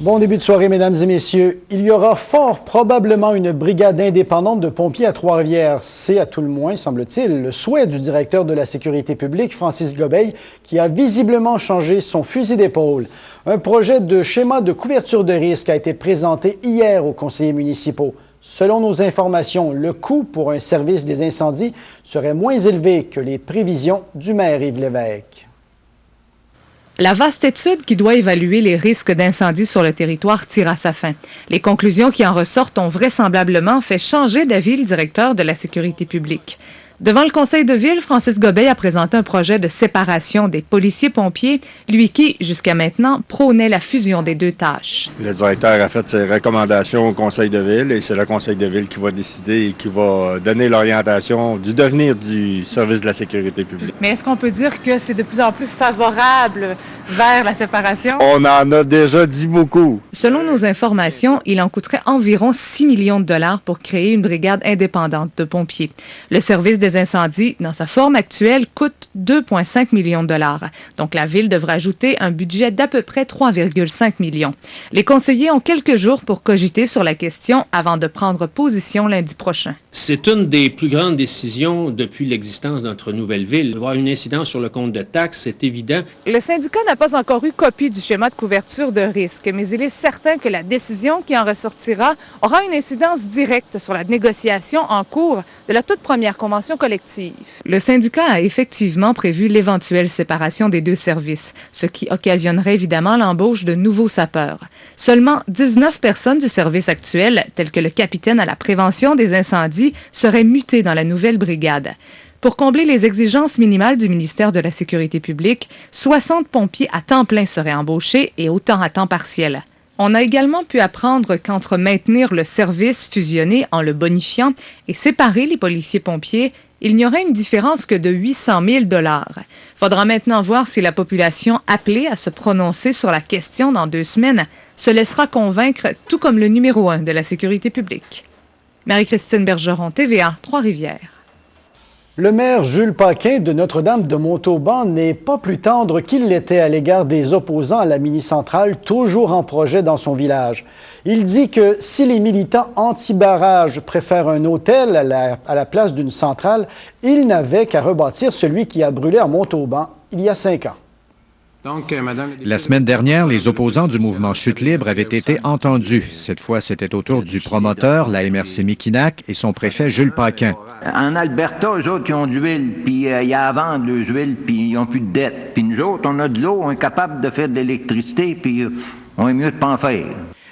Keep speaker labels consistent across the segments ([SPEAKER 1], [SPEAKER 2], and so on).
[SPEAKER 1] Bon début de soirée, mesdames et messieurs. Il y aura fort probablement une brigade indépendante de pompiers à Trois-Rivières. C'est à tout le moins, semble-t-il, le souhait du directeur de la sécurité publique, Francis Gobeil, qui a visiblement changé son fusil d'épaule. Un projet de schéma de couverture de risque a été présenté hier aux conseillers municipaux. Selon nos informations, le coût pour un service des incendies serait moins élevé que les prévisions du maire Yves Lévesque.
[SPEAKER 2] La vaste étude qui doit évaluer les risques d'incendie sur le territoire tire à sa fin. Les conclusions qui en ressortent ont vraisemblablement fait changer d'avis le directeur de la sécurité publique. Devant le conseil de ville, Francis Gobeil a présenté un projet de séparation des policiers-pompiers, lui qui, jusqu'à maintenant, prônait la fusion des deux tâches.
[SPEAKER 3] Le directeur a fait ses recommandations au conseil de ville et c'est le conseil de ville qui va décider et qui va donner l'orientation du devenir du service de la sécurité publique.
[SPEAKER 2] Mais est-ce qu'on peut dire que c'est de plus en plus favorable vers la séparation?
[SPEAKER 3] On en a déjà dit beaucoup.
[SPEAKER 2] Selon nos informations, il en coûterait environ 6 millions de dollars pour créer une brigade indépendante de pompiers. Le service des incendies, dans sa forme actuelle, coûte 2,5 millions de dollars. Donc, la Ville devra ajouter un budget d'à peu près 3,5 millions. Les conseillers ont quelques jours pour cogiter sur la question avant de prendre position lundi prochain.
[SPEAKER 4] C'est une des plus grandes décisions depuis l'existence de notre nouvelle ville. Il va y avoir une incidence sur le compte de taxes, c'est évident.
[SPEAKER 2] Le syndicat n'a pas encore eu copie du schéma de couverture de risque, mais il est certain que la décision qui en ressortira aura une incidence directe sur la négociation en cours de la toute première convention collective. Le syndicat a effectivement prévu l'éventuelle séparation des deux services, ce qui occasionnerait évidemment l'embauche de nouveaux sapeurs. Seulement 19 personnes du service actuel, telles que le capitaine à la prévention des incendies, seraient mutées dans la nouvelle brigade. Pour combler les exigences minimales du ministère de la Sécurité publique, 60 pompiers à temps plein seraient embauchés et autant à temps partiel. On a également pu apprendre qu'entre maintenir le service fusionné en le bonifiant et séparer les policiers-pompiers, il n'y aurait une différence que de 800 000 $. Faudra maintenant voir si la population appelée à se prononcer sur la question dans 2 semaines se laissera convaincre, tout comme le numéro 1 de la sécurité publique. Marie-Christine Bergeron, TVA, Trois-Rivières.
[SPEAKER 1] Le maire Jules Paquin de Notre-Dame-de-Montauban n'est pas plus tendre qu'il l'était à l'égard des opposants à la mini-centrale toujours en projet dans son village. Il dit que si les militants anti-barrage préfèrent un hôtel à la place d'une centrale, ils n'avaient qu'à rebâtir celui qui a brûlé à Montauban il y a 5 ans.
[SPEAKER 5] Donc,
[SPEAKER 6] La semaine dernière, les opposants du mouvement Chute libre avaient été entendus. Cette fois, c'était au tour du promoteur, la MRC Mikinak, et son préfet Jules Paquin.
[SPEAKER 7] En Alberta, eux autres, ils ont de l'huile, puis il y a à vendre leurs huiles, puis ils n'ont plus de dette. Puis nous autres, on a de l'eau, on est capable de faire de l'électricité, puis on est mieux de pas en faire.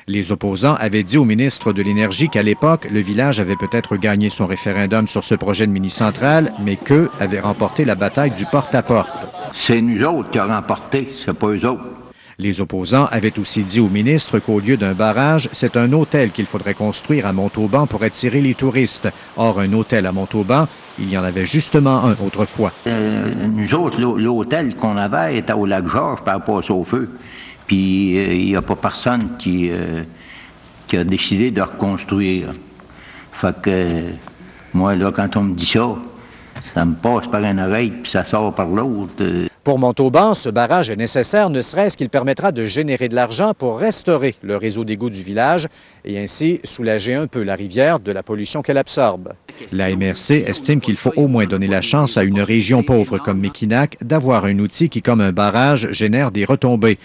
[SPEAKER 6] Les opposants avaient dit au ministre de l'Énergie qu'à l'époque, le village avait peut-être gagné son référendum sur ce projet de mini-centrale, mais qu'eux avaient remporté la bataille du porte-à-porte.
[SPEAKER 7] C'est nous autres qui avons remporté, c'est pas eux autres.
[SPEAKER 6] Les opposants avaient aussi dit au ministre qu'au lieu d'un barrage, c'est un hôtel qu'il faudrait construire à Montauban pour attirer les touristes. Or, un hôtel à Montauban, il y en avait justement un autrefois.
[SPEAKER 7] Nous autres, l'hôtel qu'on avait était au Lac-Georges, par rapport au feu. Puis il n'y a pas personne qui a décidé de reconstruire. Fait que moi, là, quand on me dit ça, ça me passe par une oreille puis ça sort par l'autre.
[SPEAKER 6] Pour Montauban, ce barrage est nécessaire, ne serait-ce qu'il permettra de générer de l'argent pour restaurer le réseau d'égouts du village et ainsi soulager un peu la rivière de la pollution qu'elle absorbe. La MRC estime qu'il faut au moins donner la chance à une région pauvre comme Mikinak d'avoir un outil qui, comme un barrage, génère des retombées.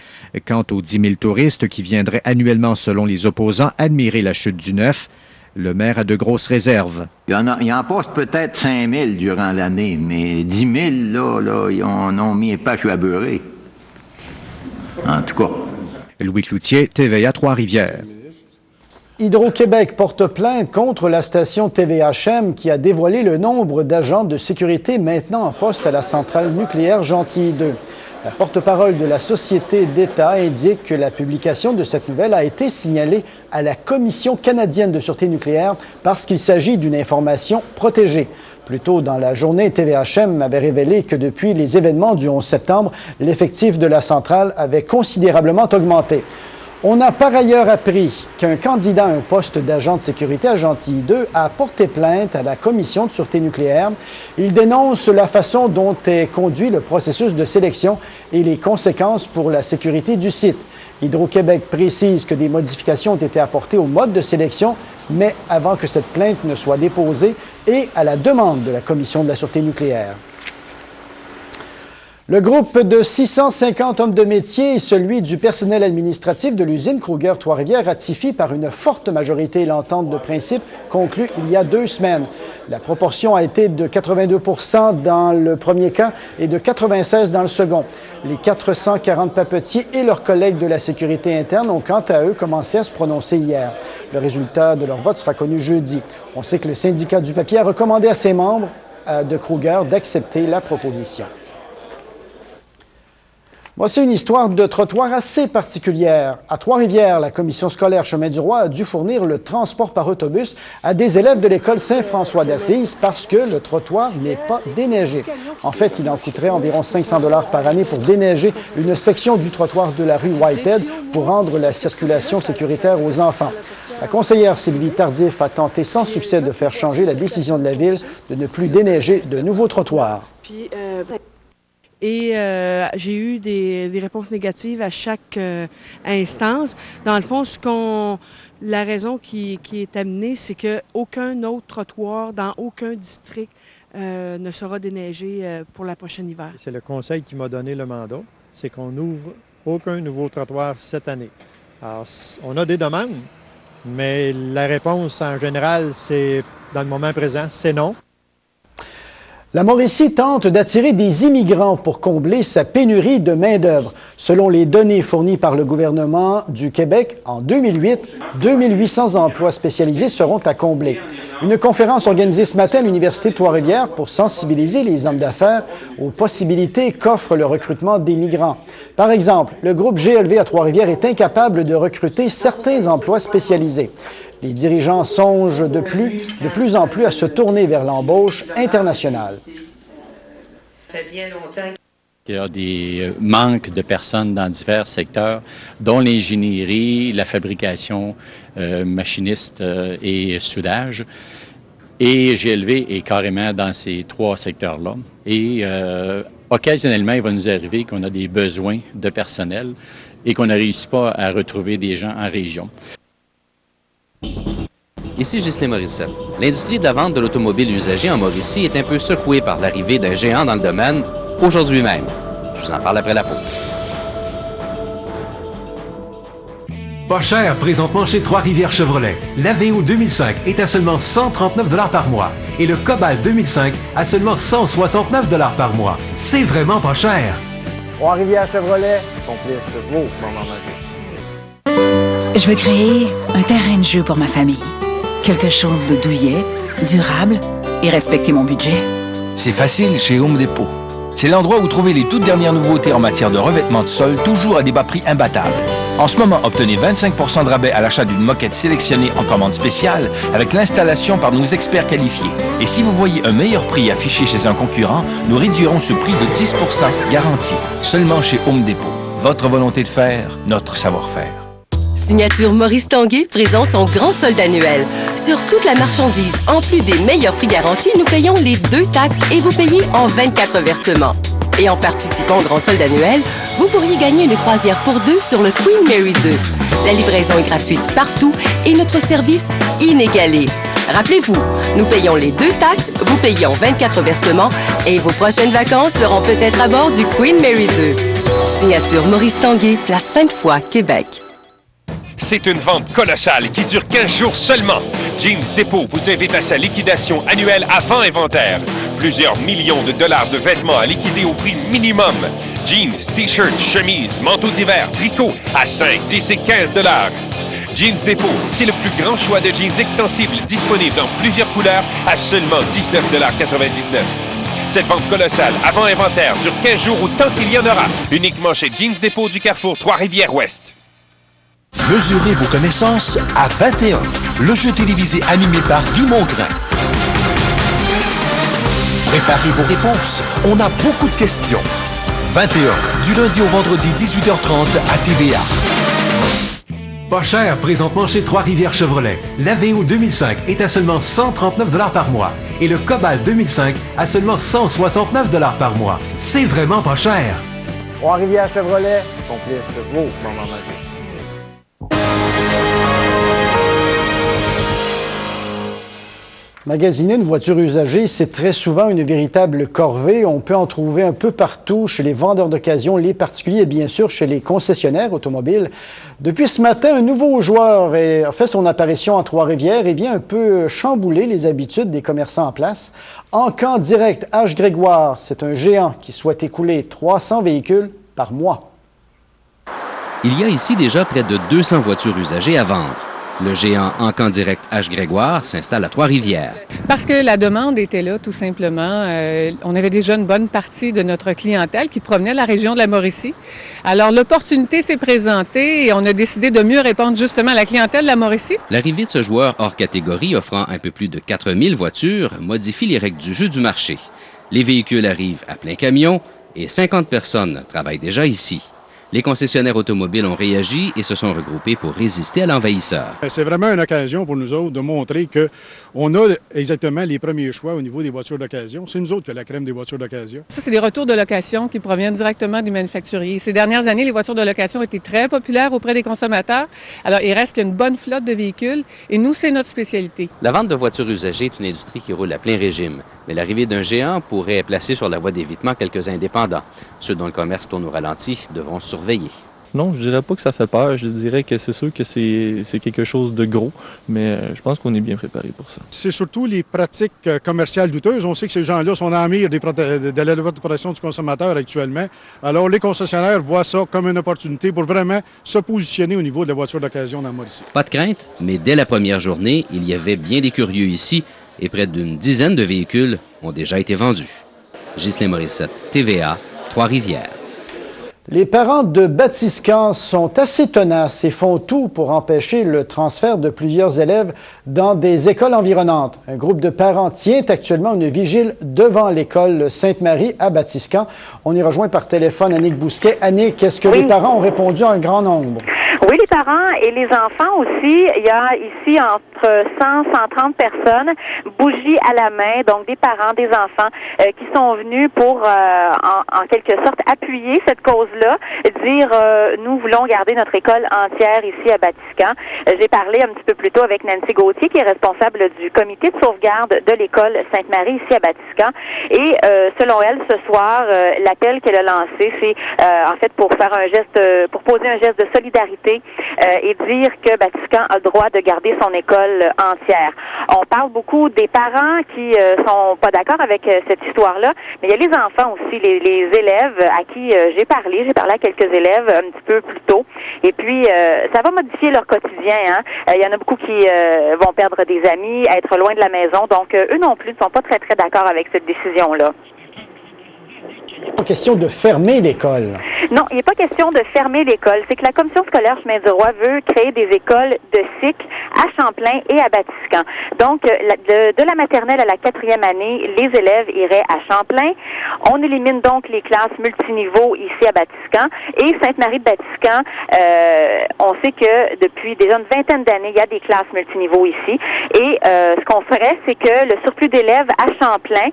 [SPEAKER 6] Quant aux 10 000 touristes qui viendraient annuellement, selon les opposants, admirer la chute du Neuf, le maire a de grosses réserves.
[SPEAKER 7] Il en passe peut-être 5 000 durant l'année, mais 10 000, là, ils ont mis un pache à beurrer. En tout cas.
[SPEAKER 6] Louis Cloutier, TVA Trois-Rivières.
[SPEAKER 1] Hydro-Québec porte plainte contre la station TVHM qui a dévoilé le nombre d'agents de sécurité maintenant en poste à la centrale nucléaire Gentilly 2. La porte-parole de la Société d'État indique que la publication de cette nouvelle a été signalée à la Commission canadienne de sûreté nucléaire parce qu'il s'agit d'une information protégée. Plus tôt dans la journée, TVHM avait révélé que depuis les événements du 11 septembre, l'effectif de la centrale avait considérablement augmenté. On a par ailleurs appris qu'un candidat à un poste d'agent de sécurité à Gentilly 2 a porté plainte à la Commission de sûreté nucléaire. Il dénonce la façon dont est conduit le processus de sélection et les conséquences pour la sécurité du site. Hydro-Québec précise que des modifications ont été apportées au mode de sélection, mais avant que cette plainte ne soit déposée et à la demande de la Commission de la Sûreté nucléaire. Le groupe de 650 hommes de métier et celui du personnel administratif de l'usine Kruger Trois-Rivières ratifient par une forte majorité l'entente de principe conclue il y a 2 semaines. La proportion a été de 82 % dans le premier cas et de 96 % dans le second. Les 440 papetiers et leurs collègues de la sécurité interne ont quant à eux commencé à se prononcer hier. Le résultat de leur vote sera connu jeudi. On sait que le syndicat du papier a recommandé à ses membres de Kruger d'accepter la proposition. Voici une histoire de trottoir assez particulière. À Trois-Rivières, la commission scolaire Chemin du Roi a dû fournir le transport par autobus à des élèves de l'école Saint-François d'Assise parce que le trottoir n'est pas déneigé. En fait, il en coûterait environ 500 $ par année pour déneiger une section du trottoir de la rue Whitehead pour rendre la circulation sécuritaire aux enfants. La conseillère Sylvie Tardif a tenté sans succès de faire changer la décision de la Ville de ne plus déneiger de nouveaux trottoirs.
[SPEAKER 5] Et j'ai eu des réponses négatives à chaque instance. Dans le fond, la raison qui est amenée, c'est qu'aucun autre trottoir dans aucun district ne sera déneigé pour la prochaine hiver.
[SPEAKER 8] C'est le conseil qui m'a donné le mandat, c'est qu'on n'ouvre aucun nouveau trottoir cette année. Alors, on a des demandes, mais la réponse en général, c'est dans le moment présent, c'est non.
[SPEAKER 1] La Mauricie tente d'attirer des immigrants pour combler sa pénurie de main-d'œuvre. Selon les données fournies par le gouvernement du Québec, en 2008, 2800 emplois spécialisés seront à combler. Une conférence organisée ce matin à l'Université de Trois-Rivières pour sensibiliser les hommes d'affaires aux possibilités qu'offre le recrutement des migrants. Par exemple, le groupe GLV à Trois-Rivières est incapable de recruter certains emplois spécialisés. Les dirigeants songent de plus en plus à se tourner vers l'embauche internationale.
[SPEAKER 9] Il y a des manques de personnes dans divers secteurs, dont l'ingénierie, la fabrication, machiniste et soudage. Et GLV est carrément dans ces 3 secteurs-là. Et occasionnellement, il va nous arriver qu'on a des besoins de personnel et qu'on ne réussit pas à retrouver des gens en région.
[SPEAKER 10] Ici Ghislain Morissette. L'industrie de la vente de l'automobile usagée en Mauricie est un peu secouée par l'arrivée d'un géant dans le domaine, aujourd'hui même. Je vous en parle après la pause.
[SPEAKER 11] Pas cher présentement chez Trois-Rivières Chevrolet. L'Aveo 2005 est à seulement 139 $ par mois et le Cobalt 2005 à seulement 169 $ par mois. C'est vraiment pas cher.
[SPEAKER 1] Trois-Rivières Chevrolet, complice de vos moments magiques.
[SPEAKER 12] Je veux créer un terrain de jeu pour ma famille. Quelque chose de douillet, durable et respecter mon budget.
[SPEAKER 13] C'est facile chez Home Depot. C'est l'endroit où trouver les toutes dernières nouveautés en matière de revêtement de sol, toujours à des bas prix imbattables. En ce moment, obtenez 25 % de rabais à l'achat d'une moquette sélectionnée en commande spéciale avec l'installation par nos experts qualifiés. Et si vous voyez un meilleur prix affiché chez un concurrent, nous réduirons ce prix de 10 % garanti. Seulement chez Home Depot. Votre volonté de faire, notre savoir-faire.
[SPEAKER 14] Signature Maurice Tanguay présente son grand solde annuel. Sur toute la marchandise, en plus des meilleurs prix garantis, nous payons les 2 taxes et vous payez en 24 versements. Et en participant au grand solde annuel, vous pourriez gagner une croisière pour 2 sur le Queen Mary 2. La livraison est gratuite partout et notre service inégalé. Rappelez-vous, nous payons les 2 taxes, vous payez en 24 versements et vos prochaines vacances seront peut-être à bord du Queen Mary 2. Signature Maurice Tanguay, place Sainte-Foy, Québec.
[SPEAKER 15] C'est une vente colossale qui dure 15 jours seulement. Jeans Depot vous invite à sa liquidation annuelle avant inventaire. Plusieurs millions de dollars de vêtements à liquider au prix minimum. Jeans, t-shirts, chemises, manteaux d'hiver, tricots à 5, 10 et 15 $. Jeans Depot, c'est le plus grand choix de jeans extensibles disponibles dans plusieurs couleurs à seulement 19,99 $. Cette vente colossale avant inventaire dure 15 jours ou tant qu'il y en aura. Uniquement chez Jeans Depot du Carrefour Trois-Rivières-Ouest.
[SPEAKER 13] Mesurez vos connaissances à 21. Le jeu télévisé animé par Guy Mongrain. Préparez vos réponses. On a beaucoup de questions. 21, du lundi au vendredi 18h30 à TVA.
[SPEAKER 11] Pas cher présentement chez Trois-Rivières Chevrolet. L'Aveo 2005 est à seulement 139 $ par mois et le Cobalt 2005 à seulement 169 $ par mois. C'est vraiment pas cher.
[SPEAKER 1] Trois-Rivières Chevrolet, complice vos moments magiques. Magasiner une voiture usagée, c'est très souvent une véritable corvée. On peut en trouver un peu partout chez les vendeurs d'occasion, les particuliers et bien sûr chez les concessionnaires automobiles. Depuis ce matin, un nouveau joueur a fait son apparition à Trois-Rivières et vient un peu chambouler les habitudes des commerçants en place. Encamp Direct H. Grégoire, c'est un géant qui souhaite écouler 300 véhicules par mois.
[SPEAKER 10] Il y a ici déjà près de 200 voitures usagées à vendre. Le géant Encamp Direct H. Grégoire s'installe à Trois-Rivières.
[SPEAKER 16] Parce que la demande était là, tout simplement. On avait déjà une bonne partie de notre clientèle qui provenait de la région de la Mauricie. Alors, l'opportunité s'est présentée et on a décidé de mieux répondre justement à la clientèle de la Mauricie.
[SPEAKER 10] L'arrivée de ce joueur hors catégorie offrant un peu plus de 4000 voitures modifie les règles du jeu du marché. Les véhicules arrivent à plein camion et 50 personnes travaillent déjà ici. Les concessionnaires automobiles ont réagi et se sont regroupés pour résister à l'envahisseur.
[SPEAKER 17] C'est vraiment une occasion pour nous autres de montrer qu'on a exactement les premiers choix au niveau des voitures d'occasion. C'est nous autres qui avons la crème des voitures d'occasion.
[SPEAKER 16] Ça, c'est des retours de location qui proviennent directement des manufacturiers. Ces dernières années, les voitures de location ont été très populaires auprès des consommateurs. Alors, il reste une bonne flotte de véhicules et nous, c'est notre spécialité.
[SPEAKER 10] La vente de voitures usagées est une industrie qui roule à plein régime. Mais l'arrivée d'un géant pourrait placer sur la voie d'évitement quelques indépendants. Ceux dont le commerce tourne au ralenti devront surveiller.
[SPEAKER 18] Non, je dirais pas que ça fait peur. Je dirais que c'est sûr que c'est quelque chose de gros, mais je pense qu'on est bien préparé pour ça.
[SPEAKER 17] C'est surtout les pratiques commerciales douteuses. On sait que ces gens-là sont en mire de la loi de protection du consommateur actuellement. Alors, les concessionnaires voient ça comme une opportunité pour vraiment se positionner au niveau de la voiture d'occasion dans la Mauricie.
[SPEAKER 10] Pas de crainte, mais dès la première journée, il y avait bien des curieux ici et près d'une dizaine de véhicules ont déjà été vendus. Ghislain Morissette, TVA, Trois-Rivières.
[SPEAKER 1] Les parents de Batiscan sont assez tenaces et font tout pour empêcher le transfert de plusieurs élèves dans des écoles environnantes. Un groupe de parents tient actuellement une vigile devant l'école Sainte-Marie à Batiscan. On y rejoint par téléphone Annick Bousquet. Annick, est-ce que les parents ont répondu en grand nombre?
[SPEAKER 19] Oui, les parents et les enfants aussi. Il y a ici entre 100 et 130 personnes, bougies à la main, donc des parents, des enfants qui sont venus pour, en quelque sorte, appuyer cette cause-là, dire nous voulons garder notre école entière ici à Batiscan. J'ai parlé un petit peu plus tôt avec Nancy Gauthier, qui est responsable du comité de sauvegarde de l'école Sainte-Marie ici à Batiscan. Et selon elle, ce soir, l'appel qu'elle a lancé, c'est en fait pour faire un geste, pour poser un geste de solidarité et dire que Batiscan a le droit de garder son école entière. On parle beaucoup des parents qui sont pas d'accord avec cette histoire-là, mais il y a les enfants aussi, les élèves à qui j'ai parlé à quelques élèves un petit peu plus tôt, et puis ça va modifier leur quotidien. Il y en a beaucoup qui vont perdre des amis, être loin de la maison, donc eux non plus ne sont pas très d'accord avec cette décision-là.
[SPEAKER 1] Il n'est pas question de fermer l'école.
[SPEAKER 19] Non, il n'est pas question de fermer l'école. C'est que la commission scolaire Chemin du Roi veut créer des écoles de cycle à Champlain et à Batiscan. Donc, de la maternelle à la 4e année, les élèves iraient à Champlain. On élimine donc les classes multiniveaux ici à Batiscan. Et Sainte-Marie de Batiscan, on sait que depuis déjà une vingtaine d'années, il y a des classes multiniveaux ici. Et ce qu'on ferait, c'est que le surplus d'élèves à Champlain,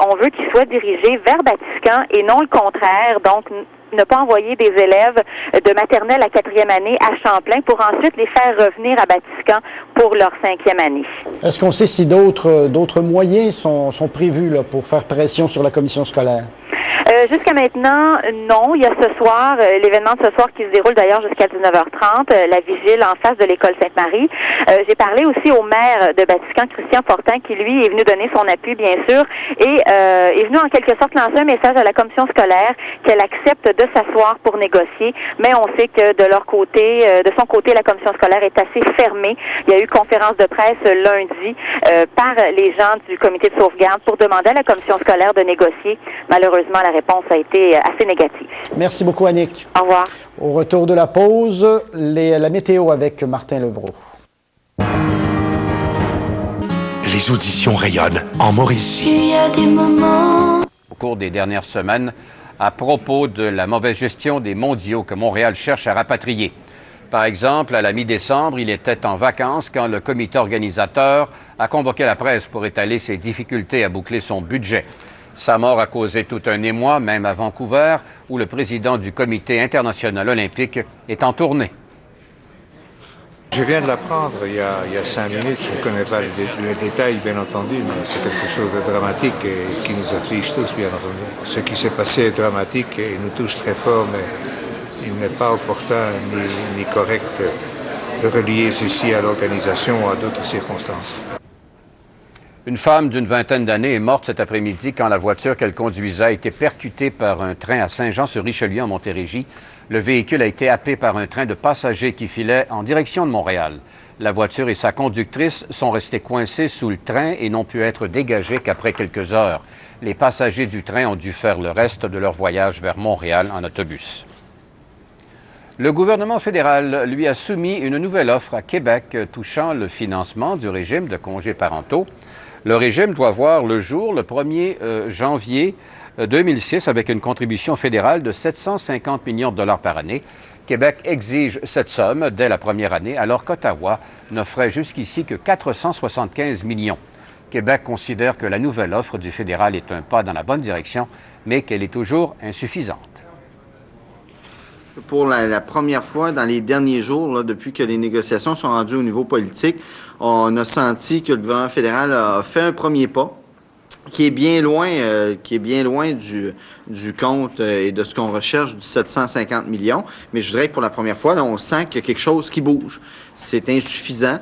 [SPEAKER 19] on veut qu'il soit dirigé vers Batiscan et non le contraire. Donc, ne pas envoyer des élèves de maternelle à 4e année à Champlain pour ensuite les faire revenir à Batiscan pour leur 5e année.
[SPEAKER 1] Est-ce qu'on sait si d'autres moyens sont prévus là, pour faire pression sur la commission scolaire?
[SPEAKER 19] Jusqu'à maintenant, non. Il y a ce soir, l'événement de ce soir qui se déroule d'ailleurs jusqu'à 19h30, la vigile en face de l'école Sainte-Marie. J'ai parlé aussi au maire de Batiscan, Christian Fortin, qui lui est venu donner son appui, bien sûr, et est venu en quelque sorte lancer un message à la commission scolaire qu'elle accepte de s'asseoir pour négocier, mais on sait que de leur côté, de son côté, la commission scolaire est assez fermée. Il y a eu conférence de presse lundi par les gens du comité de sauvegarde pour demander à la commission scolaire de négocier. Malheureusement, la réponse a été assez négative.
[SPEAKER 1] Merci beaucoup, Annick.
[SPEAKER 19] Au revoir.
[SPEAKER 1] Au retour de la pause, la météo avec Martin Levrault.
[SPEAKER 20] Les auditions rayonnent en Mauricie.
[SPEAKER 21] Il y a des moments...
[SPEAKER 22] Au cours des dernières semaines, à propos de la mauvaise gestion des mondiaux que Montréal cherche à rapatrier. Par exemple, à la mi-décembre, il était en vacances quand le comité organisateur a convoqué la presse pour étaler ses difficultés à boucler son budget. Sa mort a causé tout un émoi, même à Vancouver, où le président du Comité international olympique est en tournée.
[SPEAKER 3] Je viens de l'apprendre il y a 5 minutes. Je ne connais pas les détails, bien entendu, mais c'est quelque chose de dramatique et qui nous afflige tous, bien entendu. Ce qui s'est passé est dramatique et nous touche très fort, mais il n'est pas opportun ni correct de relier ceci à l'organisation ou à d'autres circonstances.
[SPEAKER 22] Une femme d'une vingtaine d'années est morte cet après-midi quand la voiture qu'elle conduisait a été percutée par un train à Saint-Jean-sur-Richelieu, en Montérégie. Le véhicule a été happé par un train de passagers qui filait en direction de Montréal. La voiture et sa conductrice sont restés coincés sous le train et n'ont pu être dégagés qu'après quelques heures. Les passagers du train ont dû faire le reste de leur voyage vers Montréal en autobus. Le gouvernement fédéral lui a soumis une nouvelle offre à Québec touchant le financement du régime de congés parentaux. Le régime doit voir le jour le 1er janvier 2006 avec une contribution fédérale de 750 millions de dollars par année. Québec exige cette somme dès la première année, alors qu'Ottawa n'offrait jusqu'ici que 475 millions. Québec considère que la nouvelle offre du fédéral est un pas dans la bonne direction, mais qu'elle est toujours insuffisante.
[SPEAKER 4] Pour la première fois dans les derniers jours, là, depuis que les négociations sont rendues au niveau politique, on a senti que le gouvernement fédéral a fait un premier pas qui est bien loin, du compte et de ce qu'on recherche du 750 millions. Mais je dirais que pour la première fois, là, on sent qu'il y a quelque chose qui bouge. C'est insuffisant.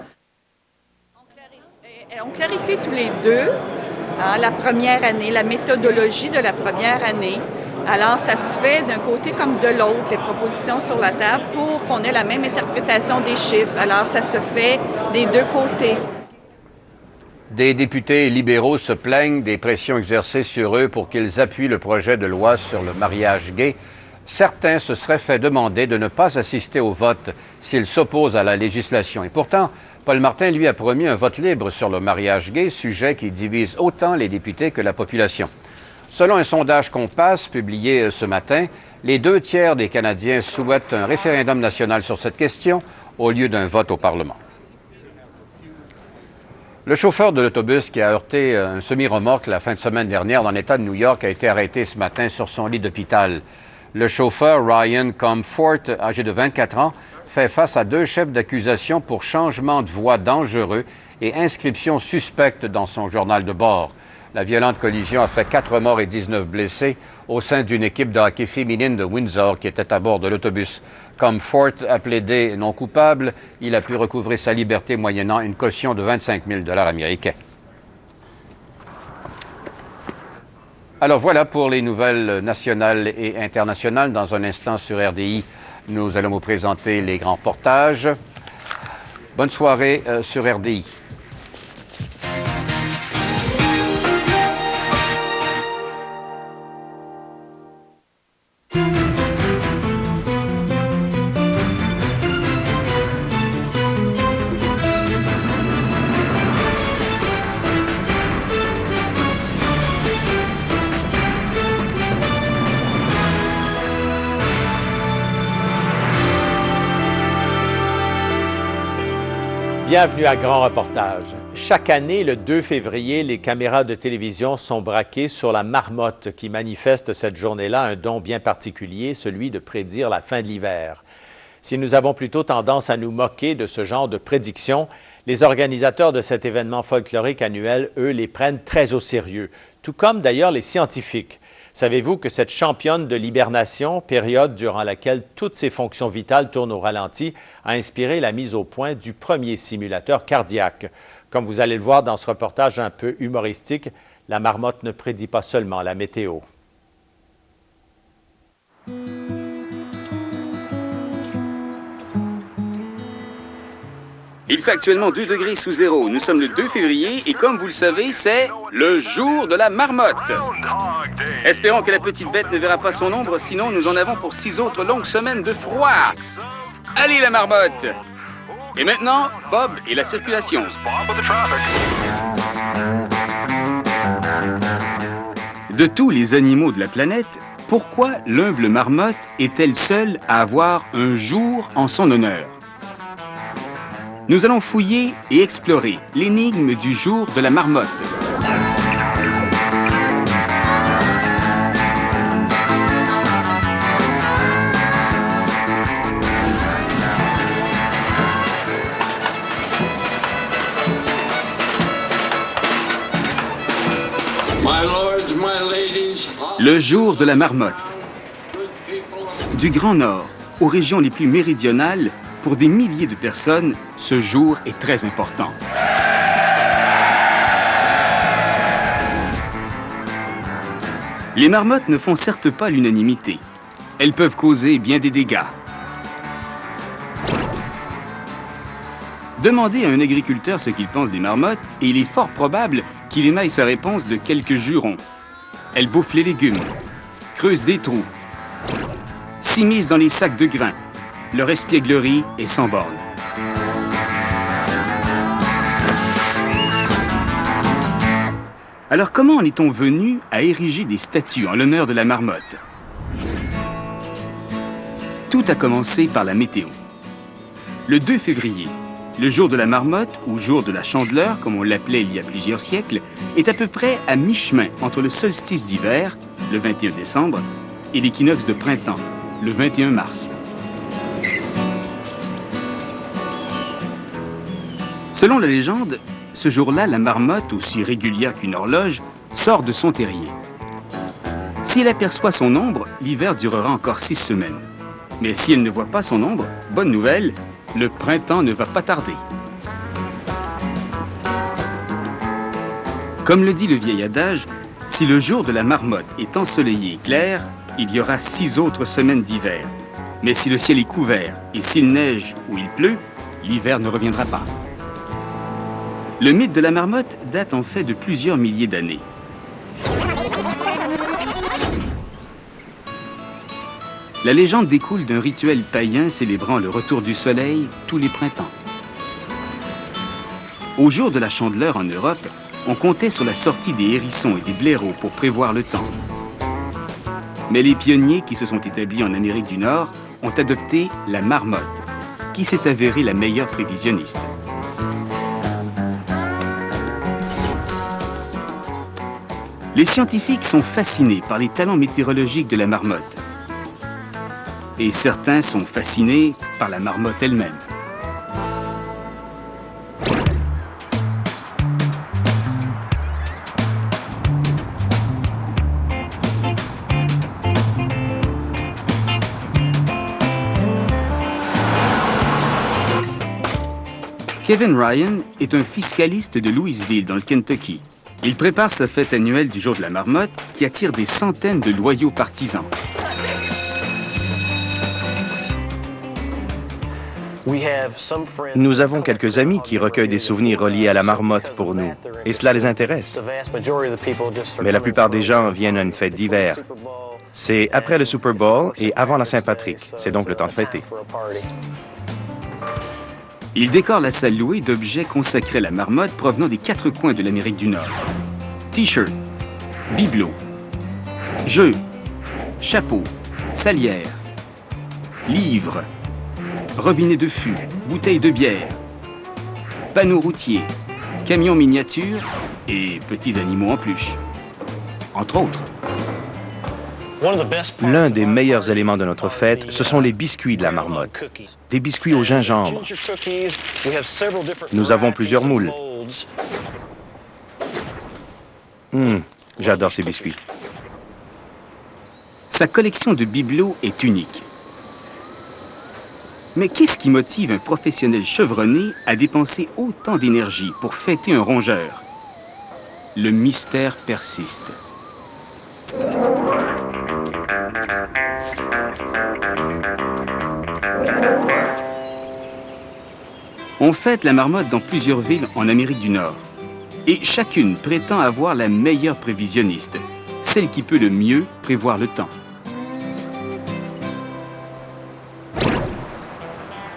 [SPEAKER 23] On clarifie tous les deux la première année, la méthodologie de la première année. Alors, ça se fait d'un côté comme de l'autre, les propositions sur la table, pour qu'on ait la même interprétation des chiffres. Alors, ça se fait des deux côtés.
[SPEAKER 22] Des députés libéraux se plaignent des pressions exercées sur eux pour qu'ils appuient le projet de loi sur le mariage gay. Certains se seraient fait demander de ne pas assister au vote s'ils s'opposent à la législation. Et pourtant, Paul Martin, lui, a promis un vote libre sur le mariage gay, sujet qui divise autant les députés que la population. Selon un sondage Compass publié ce matin, les 2 tiers des Canadiens souhaitent un référendum national sur cette question au lieu d'un vote au Parlement. Le chauffeur de l'autobus qui a heurté un semi-remorque la fin de semaine dernière dans l'État de New York a été arrêté ce matin sur son lit d'hôpital. Le chauffeur Ryan Comfort, âgé de 24 ans, fait face à 2 chefs d'accusation pour changement de voie dangereux et inscription suspecte dans son journal de bord. La violente collision a fait 4 morts et 19 blessés au sein d'une équipe de hockey féminine de Windsor qui était à bord de l'autobus. Comfort a plaidé non coupable. Il a pu recouvrer sa liberté moyennant une caution de 25 000 $ américains. Alors voilà pour les nouvelles nationales et internationales. Dans un instant sur RDI, nous allons vous présenter les grands reportages. Bonne soirée sur RDI.
[SPEAKER 24] Bienvenue à Grand Reportage. Chaque année, le 2 février, les caméras de télévision sont braquées sur la marmotte qui manifeste cette journée-là un don bien particulier, celui de prédire la fin de l'hiver. Si nous avons plutôt tendance à nous moquer de ce genre de prédictions, les organisateurs de cet événement folklorique annuel, eux, les prennent très au sérieux, tout comme d'ailleurs les scientifiques. Savez-vous que cette championne de l'hibernation, période durant laquelle toutes ses fonctions vitales tournent au ralenti, a inspiré la mise au point du premier simulateur cardiaque? Comme vous allez le voir dans ce reportage un peu humoristique, la marmotte ne prédit pas seulement la météo.
[SPEAKER 25] Il fait actuellement 2 degrés sous zéro. Nous sommes le 2 février et comme vous le savez, c'est le jour de la marmotte. Espérons que la petite bête ne verra pas son ombre, sinon nous en avons pour 6 autres longues semaines de froid. Allez la marmotte! Et maintenant, Bob et la circulation. De tous les animaux de la planète, pourquoi l'humble marmotte est-elle seule à avoir un jour en son honneur? Nous allons fouiller et explorer l'énigme du jour de la marmotte. Le jour de la marmotte. Du Grand Nord aux régions les plus méridionales, pour des milliers de personnes, ce jour est très important. Les marmottes ne font certes pas l'unanimité. Elles peuvent causer bien des dégâts. Demandez à un agriculteur ce qu'il pense des marmottes et il est fort probable qu'il émaille sa réponse de quelques jurons. Elles bouffent les légumes, creusent des trous, s'immiscent dans les sacs de grains. Leur espièglerie est sans borne. Alors comment en est-on venu à ériger des statues en l'honneur de la marmotte? Tout a commencé par la météo. Le 2 février, le jour de la marmotte, ou jour de la chandeleur, comme on l'appelait il y a plusieurs siècles, est à peu près à mi-chemin entre le solstice d'hiver, le 21 décembre, et l'équinoxe de printemps, le 21 mars. Selon la légende, ce jour-là, la marmotte, aussi régulière qu'une horloge, sort de son terrier. Si elle aperçoit son ombre, l'hiver durera encore 6 semaines. Mais si elle ne voit pas son ombre, bonne nouvelle, le printemps ne va pas tarder. Comme le dit le vieil adage, si le jour de la marmotte est ensoleillé et clair, il y aura 6 autres semaines d'hiver. Mais si le ciel est couvert et s'il neige ou il pleut, l'hiver ne reviendra pas. Le mythe de la marmotte date en fait de plusieurs milliers d'années. La légende découle d'un rituel païen célébrant le retour du soleil tous les printemps. Au jour de la chandeleur en Europe, on comptait sur la sortie des hérissons et des blaireaux pour prévoir le temps. Mais les pionniers qui se sont établis en Amérique du Nord ont adopté la marmotte, qui s'est avérée la meilleure prévisionniste. Les scientifiques sont fascinés par les talents météorologiques de la marmotte. Et certains sont fascinés par la marmotte elle-même. Kevin Ryan est un fiscaliste de Louisville, dans le Kentucky. Il prépare sa fête annuelle du jour de la marmotte qui attire des centaines de loyaux partisans.
[SPEAKER 2] Nous avons quelques amis qui recueillent des souvenirs reliés à la marmotte pour nous, et cela les intéresse. Mais la plupart des gens viennent à une fête d'hiver. C'est après le Super Bowl et avant la Saint-Patrick. C'est donc le temps de fêter.
[SPEAKER 25] Il décore la salle louée d'objets consacrés à la marmotte provenant des 4 coins de l'Amérique du Nord. T-shirts, bibelots, jeux, chapeaux, salières, livres, robinets de fût, bouteilles de bière, panneaux routiers, camions miniatures et petits animaux en peluche, entre autres.
[SPEAKER 2] L'un des meilleurs éléments de notre fête, ce sont les biscuits de la marmotte. Des biscuits au gingembre. Nous avons plusieurs moules. J'adore ces biscuits.
[SPEAKER 25] Sa collection de bibelots est unique. Mais qu'est-ce qui motive un professionnel chevronné à dépenser autant d'énergie pour fêter un rongeur? Le mystère persiste. On fête la marmotte dans plusieurs villes en Amérique du Nord. Et chacune prétend avoir la meilleure prévisionniste, celle qui peut le mieux prévoir le temps.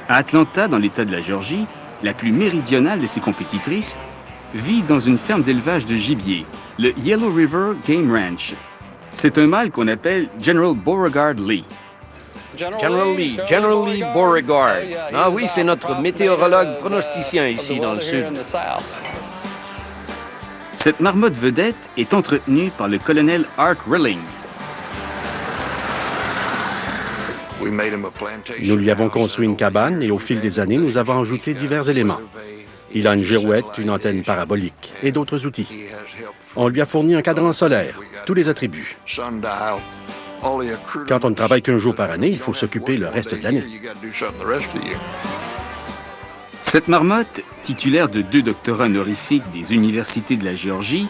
[SPEAKER 25] À Atlanta, dans l'État de la Géorgie, la plus méridionale de ses compétitrices, vit dans une ferme d'élevage de gibier, le Yellow River Game Ranch. C'est un mâle qu'on appelle General Beauregard Lee.
[SPEAKER 5] General Lee Beauregard. Ah oui, c'est notre météorologue pronosticien ici dans le sud.
[SPEAKER 25] Cette marmotte vedette est entretenue par le colonel Art Rilling.
[SPEAKER 6] Nous lui avons construit une cabane et au fil des années, nous avons ajouté divers éléments. Il a une girouette, une antenne parabolique et d'autres outils. On lui a fourni un cadran solaire. tous les attributs. Quand on ne travaille qu'un jour par année, il faut s'occuper le reste de l'année.
[SPEAKER 25] Cette marmotte, titulaire de 2 doctorats honorifiques des universités de la Géorgie,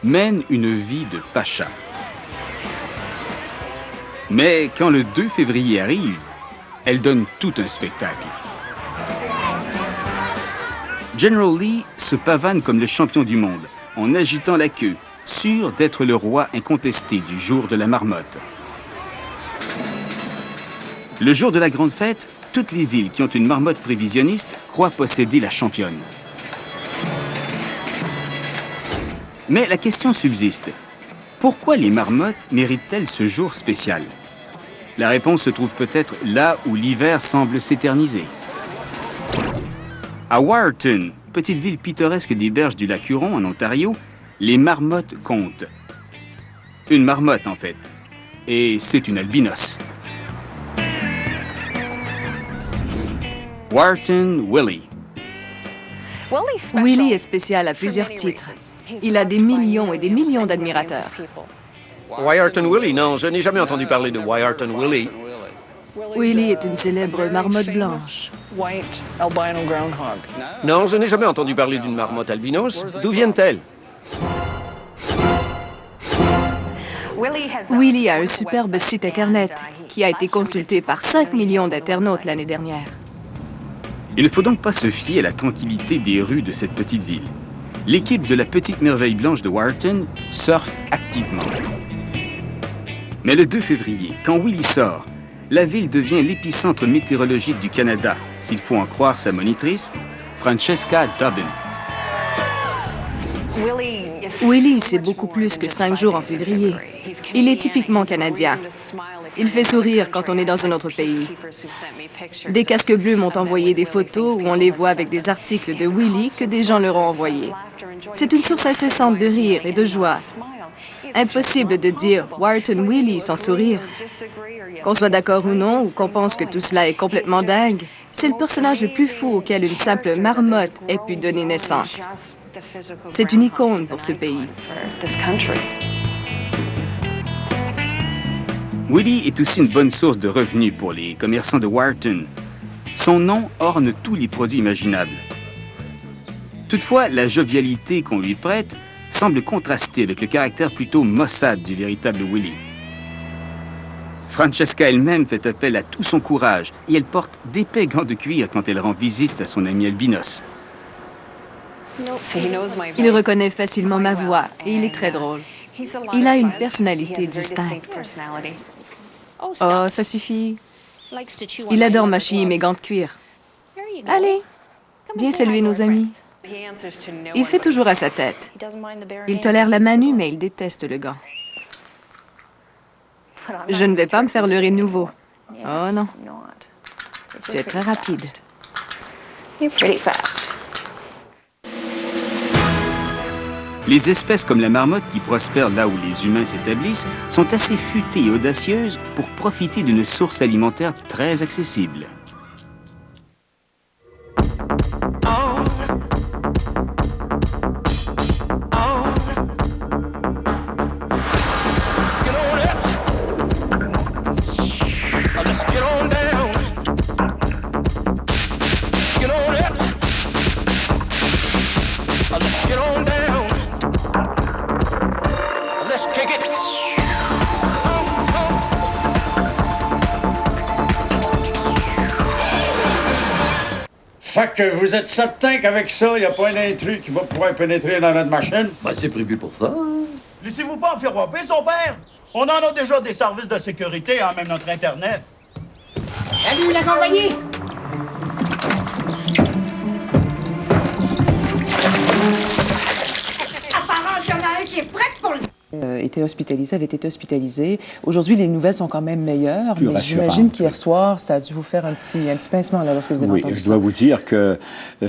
[SPEAKER 25] mène une vie de pacha. Mais quand le 2 février arrive, elle donne tout un spectacle. General Lee se pavane comme le champion du monde, en agitant la queue, sûr d'être le roi incontesté du jour de la marmotte. Le jour de la grande fête, toutes les villes qui ont une marmotte prévisionniste croient posséder la championne. Mais la question subsiste. Pourquoi les marmottes méritent-elles ce jour spécial? La réponse se trouve peut-être là où l'hiver semble s'éterniser. À Wiarton, petite ville pittoresque des berges du lac Huron en Ontario, les marmottes comptent. Une marmotte, en fait. Et c'est une albinos. Wiarton Willie.
[SPEAKER 7] Willie est spécial à plusieurs titres. Il a des millions et des millions d'admirateurs.
[SPEAKER 5] Wiarton Willie, non, je n'ai jamais entendu parler de Wiarton Willie.
[SPEAKER 7] Willie est une célèbre marmotte blanche.
[SPEAKER 5] Non, je n'ai jamais entendu parler d'une marmotte albinos. D'où viennent-elles?
[SPEAKER 7] Willie a un superbe site Internet qui a été consulté par 5 millions d'internautes l'année dernière.
[SPEAKER 25] Il ne faut donc pas se fier à la tranquillité des rues de cette petite ville. L'équipe de la Petite Merveille Blanche de Wiarton surfe activement. Mais le 2 février, quand Willie sort, la ville devient l'épicentre météorologique du Canada, s'il faut en croire sa monitrice, Francesca Dobbin.
[SPEAKER 7] Willie, c'est beaucoup plus que 5 jours en février. Il est typiquement canadien. Il fait sourire quand on est dans un autre pays. Des casques bleus m'ont envoyé des photos où on les voit avec des articles de Willie que des gens leur ont envoyés. C'est une source incessante de rire et de joie. Impossible de dire Wiarton Willie sans sourire. Qu'on soit d'accord ou non, ou qu'on pense que tout cela est complètement dingue, c'est le personnage le plus fou auquel une simple marmotte ait pu donner naissance. C'est une icône pour ce pays.
[SPEAKER 25] Willie est aussi une bonne source de revenus pour les commerçants de Wiarton. Son nom orne tous les produits imaginables. Toutefois, la jovialité qu'on lui prête semble contraster avec le caractère plutôt maussade du véritable Willie. Francesca elle-même fait appel à tout son courage et elle porte d'épais gants de cuir quand elle rend visite à son ami albinos.
[SPEAKER 7] Il reconnaît facilement ma voix et il est très drôle. Il a une personnalité distincte. Oh, ça suffit. Il adore mâcher mes gants de cuir. Allez, viens saluer nos amis. Il fait toujours à sa tête. Il tolère la main nue, mais il déteste le gant. Je ne vais pas me faire leurrer de nouveau. Oh non. Tu es très rapide.
[SPEAKER 25] Les espèces comme la marmotte qui prospèrent là où les humains s'établissent sont assez futées et audacieuses pour profiter d'une source alimentaire très accessible.
[SPEAKER 8] Fait que vous êtes certain qu'avec ça, il n'y a pas un intrus qui va pouvoir pénétrer dans notre machine?
[SPEAKER 9] Ben, c'est prévu pour ça.
[SPEAKER 12] Laissez-vous pas en faire whopper, son père! On en a déjà des services de sécurité, hein, même notre Internet.
[SPEAKER 14] Salut, la compagnie! Apparemment, il y en a un qui est prêt pour le...
[SPEAKER 26] avait été hospitalisé. Aujourd'hui, les nouvelles sont quand même meilleures, mais j'imagine qu'hier soir, ça a dû vous faire un petit pincement là, lorsque vous avez entendu ça.
[SPEAKER 9] Oui, je dois vous dire que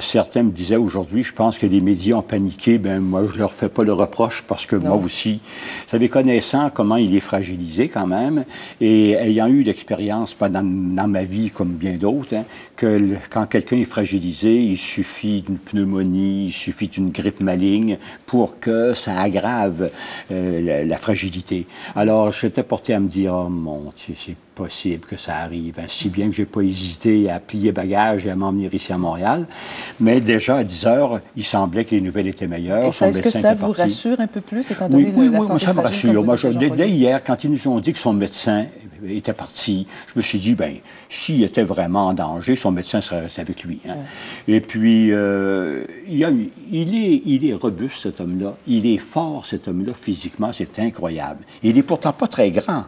[SPEAKER 9] certains me disaient aujourd'hui, je pense que les médias ont paniqué. Ben moi, je leur fais pas le reproche parce que moi aussi, vous savez, connaissant comment il est fragilisé quand même, et ayant eu l'expérience dans ma vie comme bien d'autres, hein, que quand quelqu'un est fragilisé, il suffit d'une pneumonie, il suffit d'une grippe maligne pour que ça aggrave la fragilité. Alors, j'étais porté à me dire, oh mon Dieu, c'est possible que ça arrive. Hein. Si bien que je n'ai pas hésité à plier bagages et à m'emmener ici à Montréal. Mais déjà, à 10 heures, il semblait que les nouvelles étaient meilleures.
[SPEAKER 26] Et est-ce que ça vous rassure un peu plus, étant donné la santé
[SPEAKER 9] ça me
[SPEAKER 26] fragile,
[SPEAKER 9] rassure. Moi, dès hier, quand ils nous ont dit que son médecin était parti, je me suis dit, bien, s'il était vraiment en danger, son médecin serait resté avec lui. Hein. Et puis, il est robuste, cet homme-là. Il est fort, cet homme-là, physiquement. C'est incroyable. Il n'est pourtant pas très grand.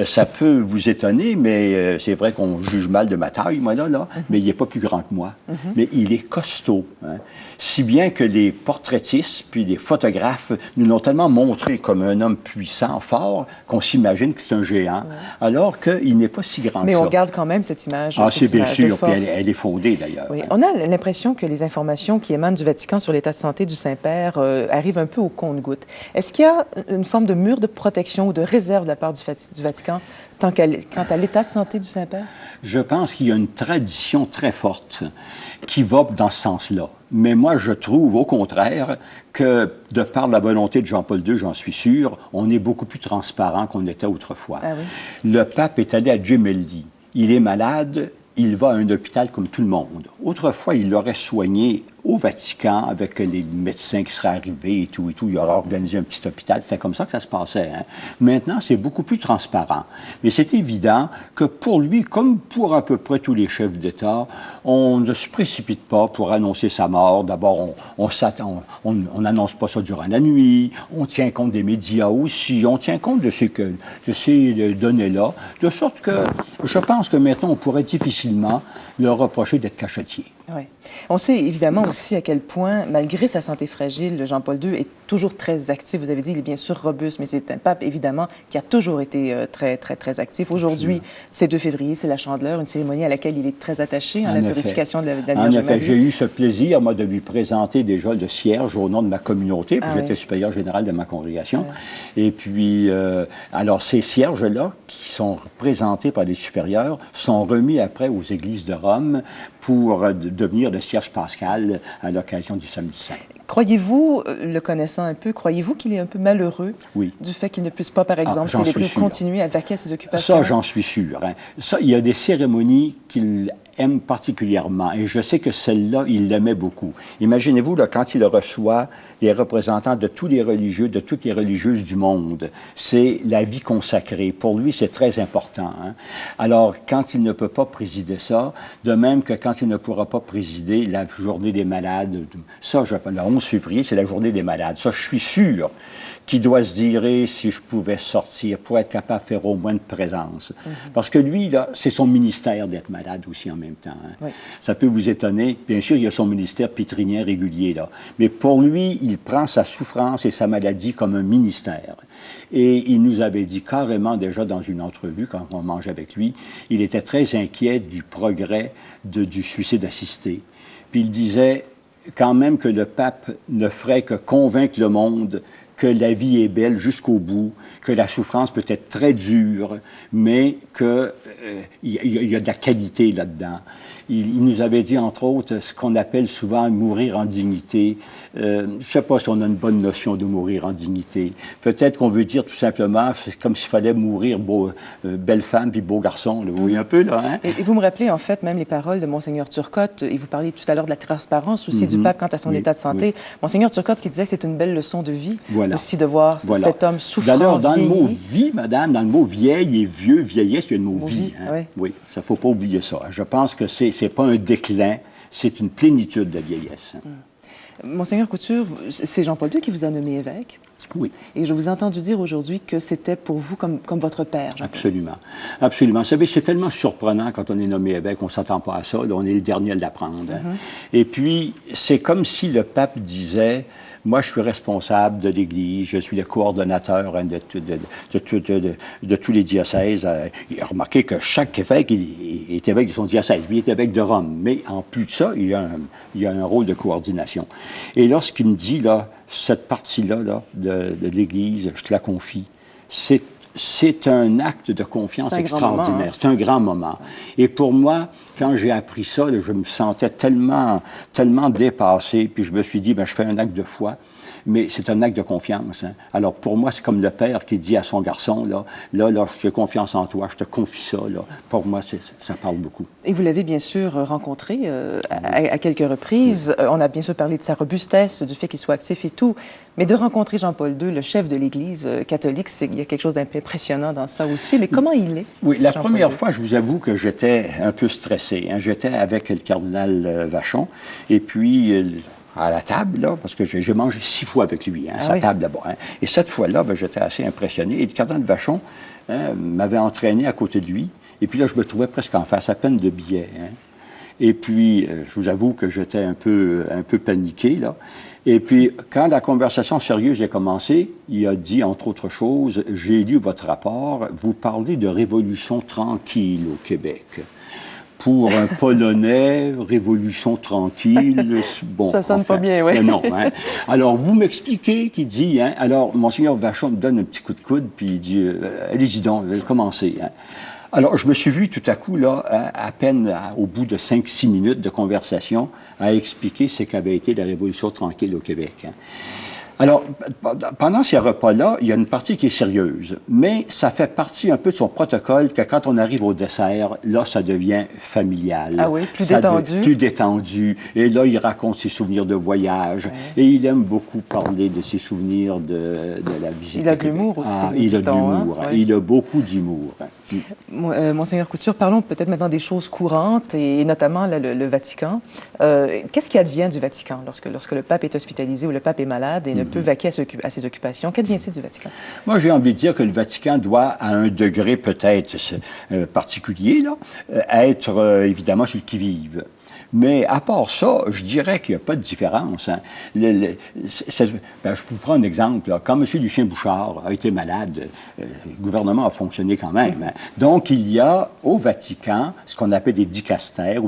[SPEAKER 9] Ça peut vous étonner, mais c'est vrai qu'on juge mal de ma taille, moi, là, mais il n'est pas plus grand que moi. Mais il est costaud. Hein. Si bien que les portraitistes puis les photographes nous l'ont tellement montré comme un homme puissant, fort, qu'on s'imagine que c'est un géant, alors qu'il n'est pas si grand que ça.
[SPEAKER 26] Mais on garde quand même cette image.
[SPEAKER 9] Ah, c'est bien sûr, puis elle est fondée, d'ailleurs.
[SPEAKER 26] Oui. On a l'impression que les informations qui émanent du Vatican sur l'état de santé du Saint-Père arrivent un peu au compte-gouttes. Est-ce qu'il y a une forme de mur de protection ou de réserve de la part du Vatican quant à l'état de santé du Saint-Père?
[SPEAKER 9] Je pense qu'il y a une tradition très forte qui va dans ce sens-là. Mais moi, je trouve, au contraire, que de par la volonté de Jean-Paul II, j'en suis sûr, on est beaucoup plus transparent qu'on était autrefois.
[SPEAKER 26] Ah oui?
[SPEAKER 9] Le pape est allé à Gemelli. Il est malade, il va à un hôpital comme tout le monde. Autrefois, il l'aurait soigné au Vatican avec les médecins qui seraient arrivés et tout. Il aurait organisé un petit hôpital. C'était comme ça que ça se passait. Hein. Maintenant, c'est beaucoup plus transparent. Mais c'est évident que pour lui, comme pour à peu près tous les chefs d'État, on ne se précipite pas pour annoncer sa mort. D'abord, on n'annonce pas ça durant la nuit. On tient compte des médias aussi. On tient compte de ces données-là. De sorte que je pense que maintenant, on pourrait difficilement leur reprocher d'être cachetier.
[SPEAKER 26] Oui. On sait évidemment aussi à quel point, malgré sa santé fragile, Jean-Paul II est toujours très actif. Vous avez dit, il est bien sûr robuste, mais c'est un pape, évidemment, qui a toujours été très, très, très actif. Aujourd'hui, c'est 2 février, c'est la Chandeleur, une cérémonie à laquelle il est très attaché, la purification de la Vierge Marie.
[SPEAKER 9] En effet, j'ai eu ce plaisir, moi, de lui présenter déjà le cierge au nom de ma communauté, puis j'étais supérieur général de ma congrégation. Et puis, alors, ces cierges-là, qui sont présentés par les supérieurs, sont remis après aux églises de Rome pour devenir le cierge pascal à l'occasion du Samedi Saint.
[SPEAKER 26] Croyez-vous, le connaissant un peu, croyez-vous qu'il est un peu malheureux du fait qu'il ne puisse pas, par exemple, s'il est plus continuer à vaquer à ses occupations?
[SPEAKER 9] Ça, j'en suis sûr. Hein. Ça, il y a des cérémonies qu'il aime particulièrement, et je sais que celle-là, il l'aimait beaucoup. Imaginez-vous, là, quand il reçoit les représentants de tous les religieux, de toutes les religieuses du monde, c'est la vie consacrée. Pour lui, c'est très important. Hein. Alors, quand il ne peut pas présider ça, de même que quand il ne pourra pas présider la journée des malades, ça, le 11 février, c'est la journée des malades. Ça, je suis sûr qu'il doit se dire si je pouvais sortir pour être capable de faire au moins une présence. Parce que lui, là, c'est son ministère d'être malade aussi en même temps. Hein. Oui. Ça peut vous étonner. Bien sûr, il y a son ministère pétrinien régulier, là. Mais pour lui, il prend sa souffrance et sa maladie comme un ministère. Et il nous avait dit carrément déjà dans une entrevue, quand on mangeait avec lui, il était très inquiet du progrès du suicide assisté. Puis il disait quand même que le pape ne ferait que convaincre le monde que la vie est belle jusqu'au bout, que la souffrance peut être très dure, mais qu'il y a de la qualité là-dedans. Il nous avait dit, entre autres, ce qu'on appelle souvent mourir en dignité. Je ne sais pas si on a une bonne notion de mourir en dignité. Peut-être qu'on veut dire tout simplement, c'est comme s'il fallait mourir belle femme puis beau garçon. Là. Vous voyez un peu, là, hein?
[SPEAKER 26] Et vous me rappelez, en fait, même les paroles de Monseigneur Turcotte, et vous parliez tout à l'heure de la transparence aussi du pape quant à son état de santé. Monseigneur Turcotte qui disait que c'est une belle leçon de vie aussi de voir cet homme souffrant,
[SPEAKER 9] d'ailleurs, dans le mot vie, madame, dans le mot vieille et vieux, vieillesse, il y a le mot vie. Hein? Oui, ça ne faut pas oublier ça. Je pense que c'est pas un déclin, c'est une plénitude de vieillesse.
[SPEAKER 26] Monseigneur Couture, c'est Jean-Paul II qui vous a nommé évêque.
[SPEAKER 9] Oui.
[SPEAKER 26] Et je vous ai entendu dire aujourd'hui que c'était pour vous comme votre père.
[SPEAKER 9] Absolument. Absolument. Vous savez, c'est tellement surprenant quand on est nommé évêque, on ne s'attend pas à ça. Là, on est le dernier à l'apprendre. Hein. Et puis, c'est comme si le pape disait... Moi, je suis responsable de l'Église, je suis le coordonnateur hein, de tous les diocèses. Remarquez que chaque évêque est évêque de son diocèse, lui est évêque de Rome. Mais en plus de ça, il y a un rôle de coordination. Et lorsqu'il me dit, là, cette partie-là là, de l'Église, je te la confie, c'est un acte de confiance extraordinaire. C'est un grand moment. Et pour moi, quand j'ai appris ça, là, je me sentais tellement dépassé. Puis je me suis dit, je fais un acte de foi. mais c'est un acte de confiance. Hein. Alors, pour moi, c'est comme le père qui dit à son garçon, là, j'ai confiance en toi, je te confie ça. Là. Pour moi, ça parle beaucoup.
[SPEAKER 26] Et vous l'avez bien sûr rencontré à quelques reprises. On a bien sûr parlé de sa robustesse, du fait qu'il soit actif et tout, mais de rencontrer Jean-Paul II, le chef de l'Église catholique, il y a quelque chose d'impressionnant dans ça aussi. Mais comment il est?
[SPEAKER 9] Oui, la première fois, je vous avoue que j'étais un peu stressé. Hein. J'étais avec le cardinal Vachon, et puis... à la table, là, parce que j'ai mangé 6 fois avec lui, hein, sa table là-bas. Hein. Et cette fois-là, j'étais assez impressionné. Et le cardinal Vachon m'avait entraîné à côté de lui. Et puis là, je me trouvais presque en face, à peine de billets. Hein. Et puis, je vous avoue que j'étais un peu paniqué, là. Et puis, quand la conversation sérieuse a commencé, il a dit, entre autres choses, « J'ai lu votre rapport, vous parlez de révolution tranquille au Québec. » Pour un Polonais, révolution tranquille, bon...
[SPEAKER 26] Ça sonne pas bien, oui.
[SPEAKER 9] Non, hein. Alors, vous m'expliquez, qui dit, hein, alors, Monseigneur Vachon me donne un petit coup de coude, puis il dit, allez-y donc, commencez. Hein. Alors, je me suis vu tout à coup, là, à peine au bout de 5-6 minutes de conversation, à expliquer ce qu'avait été la révolution tranquille au Québec. Hein. Alors, pendant ces repas-là, il y a une partie qui est sérieuse, mais ça fait partie un peu de son protocole que quand on arrive au dessert, là, ça devient familial.
[SPEAKER 26] Ah oui, plus détendu.
[SPEAKER 9] Plus détendu. Et là, il raconte ses souvenirs de voyage. Et il aime beaucoup parler de ses souvenirs de la visite.
[SPEAKER 26] Il a de l'humour aussi.
[SPEAKER 9] Il a de l'humour. Hein? Il a beaucoup d'humour.
[SPEAKER 26] Monseigneur Couture, parlons peut-être maintenant des choses courantes, et notamment là, le Vatican. Qu'est-ce qui advient du Vatican lorsque le pape est hospitalisé ou le pape est malade et ne peut vaquer à ses occupations? Qu'advient-il du Vatican? Moi,
[SPEAKER 9] j'ai envie de dire que le Vatican doit, à un degré peut-être particulier, là, être évidemment sur le qui-vive. Mais à part ça, je dirais qu'il n'y a pas de différence. Hein. Je vous prends un exemple. Là. Quand M. Lucien-Bouchard a été malade, le gouvernement a fonctionné quand même. Hein. Donc, il y a au Vatican ce qu'on appelle des dicastères, ou